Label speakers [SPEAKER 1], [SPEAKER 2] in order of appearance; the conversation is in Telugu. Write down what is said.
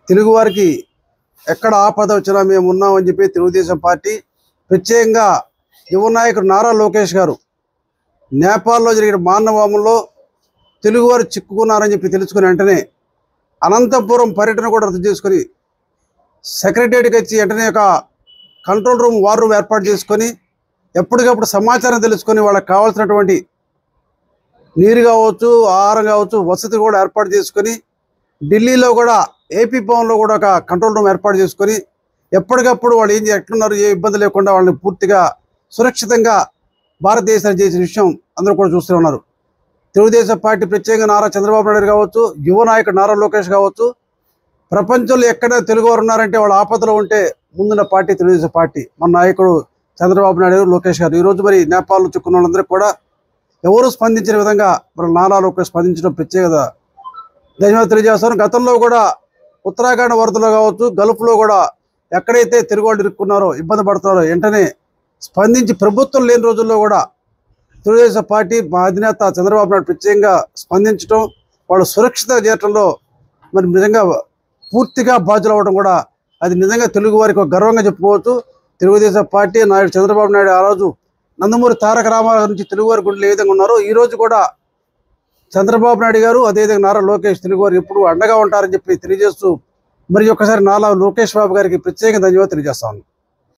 [SPEAKER 1] తెలుగు వారికి ఎక్కడ ఆపద వచ్చినా మేము ఉన్నామని చెప్పి తెలుగుదేశం పార్టీ ప్రత్యేకంగా యువ నాయకుడు నారా లోకేష్ గారు నేపాల్లో జరిగిన మానవామంలో తెలుగువారు చిక్కుకున్నారని చెప్పి తెలుసుకుని వెంటనే అనంతపురం పర్యటన కూడా రద్దు చేసుకొని సెక్రటేరియట్కి వచ్చి వెంటనే ఒక కంట్రోల్ రూమ్ వార్ రూమ్ ఏర్పాటు చేసుకొని ఎప్పటికప్పుడు సమాచారం తెలుసుకొని వాళ్ళకి కావాల్సినటువంటి నీరు కావచ్చు, ఆహారం కావచ్చు, వసతి కూడా ఏర్పాటు చేసుకొని ఢిల్లీలో కూడా ఏపీ భవన్లో కూడా ఒక కంట్రోల్ రూమ్ ఏర్పాటు చేసుకొని ఎప్పటికప్పుడు వాళ్ళు ఎట్లున్నారు, ఏ ఇబ్బంది లేకుండా వాళ్ళని పూర్తిగా సురక్షితంగా భారతదేశాన్ని చేసిన విషయం అందరూ కూడా చూస్తూ ఉన్నారు. తెలుగుదేశం పార్టీ ప్రత్యేకంగా నారా చంద్రబాబు నాయుడు కావచ్చు, యువ నాయకుడు నారా లోకేష్ కావచ్చు, ప్రపంచంలో ఎక్కడ తెలుగువారు ఉన్నారంటే వాళ్ళ ఆపదలో ఉంటే ముందున్న పార్టీ తెలుగుదేశం పార్టీ. మన నాయకుడు చంద్రబాబు నాయుడు, లోకేష్ గారు ఈరోజు మరి నేపాల్లో చిక్కున్న వాళ్ళందరికీ కూడా ఎవరు స్పందించిన విధంగా మరి నారా లోకేష్ స్పందించడం ప్రత్యేకత ధన్యవాదాలు తెలియజేస్తాను. గతంలో కూడా ఉత్తరాఖండ్ వరదలో కావచ్చు, గల్ఫ్లో కూడా ఎక్కడైతే తెలుగు వాళ్ళు ఇరుక్కున్నారో, ఇబ్బంది పడుతున్నారో వెంటనే స్పందించి ప్రభుత్వం లేని రోజుల్లో కూడా తెలుగుదేశం పార్టీ మా అధినేత చంద్రబాబు నాయుడు ప్రత్యేకంగా స్పందించడం, వాళ్ళు సురక్షిత చేయటంలో మరి నిజంగా పూర్తిగా బాధ్యులు అవ్వడం కూడా అది నిజంగా తెలుగు వారికి ఒక గర్వంగా చెప్పుకోవచ్చు. తెలుగుదేశం పార్టీ నాయుడు చంద్రబాబు నాయుడు ఆ రోజు నందమూరి తారక రామారావు నుంచి తెలుగువారి గుండెలు ఏ విధంగా ఉన్నారో ఈరోజు కూడా చంద్రబాబు నాయుడు గారు అదేవిధంగా నారా లోకేష్ తెలుగువారు ఎప్పుడు అండగా ఉంటారని చెప్పి తెలియజేస్తూ మరి ఒక్కసారి నారా లోకేష్ బాబు గారికి ప్రత్యేక ధన్యవాదాలు తెలియజేస్తాను.